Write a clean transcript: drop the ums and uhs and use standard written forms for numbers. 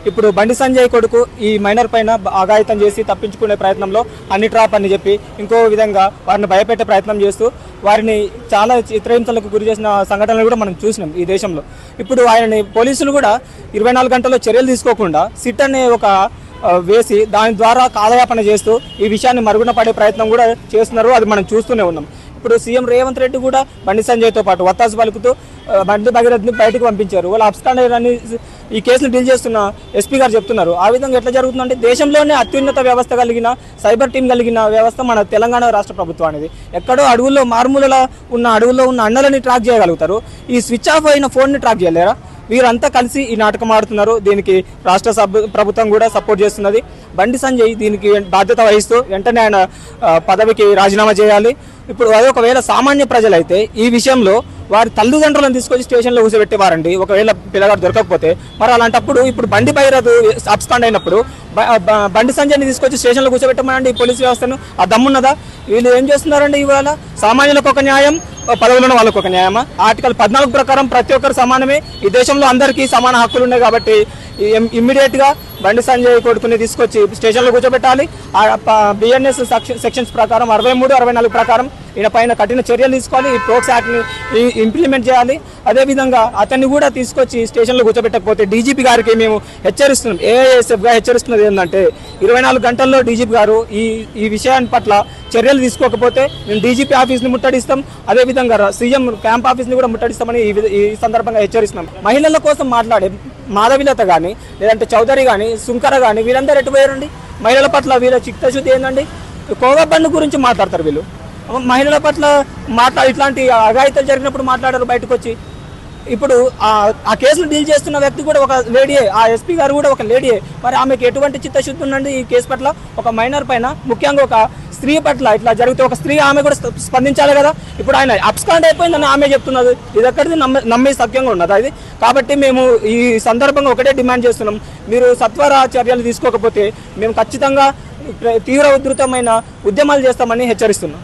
ఇప్పుడు బండి సంజయ్ కొడుకు ఈ మైనర్ పైన అఘాయితం చేసి తప్పించుకునే ప్రయత్నంలో హనీ ట్రాప్ అని చెప్పి ఇంకో విధంగా వారిని భయపెట్టే ప్రయత్నం చేస్తూ వారిని చాలా చిత్రహింసలకు గురి చేసిన సంఘటనలు కూడా మనం చూసినాం ఈ దేశంలో. ఇప్పుడు ఆయనని పోలీసులు కూడా 24 గంటల్లో చర్యలు తీసుకోకుండా సిట్ అనే ఒక వేసి దాని ద్వారా కాలయాపన చేస్తూ ఈ విషయాన్ని మరుగున పడే ప్రయత్నం కూడా చేస్తున్నారు. అది మనం చూస్తూనే ఉన్నాం. ఇప్పుడు సీఎం రేవంత్ రెడ్డి కూడా బండి సంజయ్తో పాటు వత్తాసు పలుకుతూ బండి భగీరథ్ని బయటకు పంపించారు. వాళ్ళు అబ్స్కాండర్ అని ఈ కేసును డీల్ చేస్తున్న ఎస్పీ గారు చెప్తున్నారు. ఆ విధంగా ఎట్లా జరుగుతుందంటే దేశంలోనే అత్యున్నత వ్యవస్థ కలిగిన సైబర్ టీం కలిగిన వ్యవస్థ మన తెలంగాణ రాష్ట్ర ప్రభుత్వం అనేది. ఎక్కడో అడవుల్లో మారుమూలలో ఉన్న అడవుల్లో ఉన్న అన్నలని ట్రాక్ చేయగలుగుతారు, ఈ స్విచ్ ఆఫ్ అయిన ఫోన్ని ట్రాక్ చేయలేరా? వీరంతా కలిసి ఈ నాటకం ఆడుతున్నారు. దీనికి రాష్ట్ర ప్రభుత్వం కూడా సపోర్ట్ చేస్తున్నది. బండి సంజయ్ దీనికి బాధ్యత వహిస్తూ వెంటనే ఆయన పదవికి రాజీనామా చేయాలి. ఇప్పుడు అదే ఒకవేళ సామాన్య ప్రజలైతే ఈ విషయంలో వారి తల్లిదండ్రులను తీసుకొచ్చి స్టేషన్లో కూర్చోబెట్టేవారండి ఒకవేళ పిల్లగాడు దొరకకపోతే. మరి అలాంటప్పుడు ఇప్పుడు బండి భైరథ్ అబ్స్కాండ్ అయినప్పుడు బండి సంజయ్ని తీసుకొచ్చి స్టేషన్లో కూర్చోబెట్టమనండి ఈ పోలీస్ వ్యవస్థను. ఆ దమ్మున్నదా? వీళ్ళు ఏం చేస్తున్నారండి? ఇవాళ సామాన్యులకు ఒక న్యాయం, పదవులను వాళ్ళకు ఒక న్యాయమా? ఆర్టికల్ 14 ప్రకారం ప్రతి ఒక్కరు సమానమే. ఈ దేశంలో అందరికీ సమాన హక్కులు ఉన్నాయి కాబట్టి ఇమ్మీడియట్ గా బండి సంజయ్ కొడుకుని తీసుకొచ్చి స్టేషన్లో కూర్చోబెట్టాలి. బిఎన్ఎస్ సెక్షన్స్ ప్రకారం 63, 64 ప్రకారం ఈయన పైన కఠిన చర్యలు తీసుకోవాలి. ఈ ప్రోక్స్ యాక్ట్ని ఇంప్లిమెంట్ చేయాలి. అదేవిధంగా అతన్ని కూడా తీసుకొచ్చి స్టేషన్లో కూర్చోబెట్టకపోతే డీజీపీ గారికి మేము హెచ్చరిస్తున్నాం, ఏఐఎస్ఎఫ్గా హెచ్చరిస్తున్నది ఏంటంటే 24 గంటల్లో డీజీపీ గారు ఈ విషయాన్ని పట్ల చర్యలు తీసుకోకపోతే మేము డీజీపీ ఆఫీస్ని ముట్టడిస్తాం, అదేవిధంగా సీఎం క్యాంప్ ఆఫీస్ని కూడా ముట్టడిస్తామని ఈ సందర్భంగా హెచ్చరిస్తున్నాం. మహిళల కోసం మాట్లాడే మాధవిలత కానీ లేదంటే చౌదరి కానీ సుంకర కానీ వీళ్ళందరూ ఎటుపోయారండి? మహిళల పట్ల వీళ్ళ చిత్తశుద్ధి ఏందండి? కోవా బండ్ గురించి మాట్లాడతారు వీళ్ళు. మహిళల పట్ల ఇట్లాంటి అఘాయితాలు జరిగినప్పుడు మాట్లాడారు బయటకు వచ్చి. ఇప్పుడు ఆ కేసులు డీల్ చేస్తున్న వ్యక్తి కూడా ఒక లేడీయే, ఆ ఎస్పీ గారు కూడా ఒక లేడీయే. మరి ఆమెకి ఎటువంటి చిత్తశుద్ధి ఉందండి ఈ కేసు పట్ల? ఒక మైనర్ పైన, ముఖ్యంగా ఒక స్త్రీ పట్ల ఇట్లా జరిగితే ఒక స్త్రీ ఆమె కూడా స్పందించాలి కదా. ఇప్పుడు ఆయన అబ్స్కాండ్ అయిపోయిందని ఆమె చెప్తున్నది. ఇది ఎక్కడిది నమ్మే సత్యంగా ఉన్నది అది. కాబట్టి మేము ఈ సందర్భంగా ఒకటే డిమాండ్ చేస్తున్నాం, మీరు సత్వర చర్యలు తీసుకోకపోతే మేము ఖచ్చితంగా తీవ్ర ఉధృతమైన ఉద్యమాలు చేస్తామని హెచ్చరిస్తున్నాం.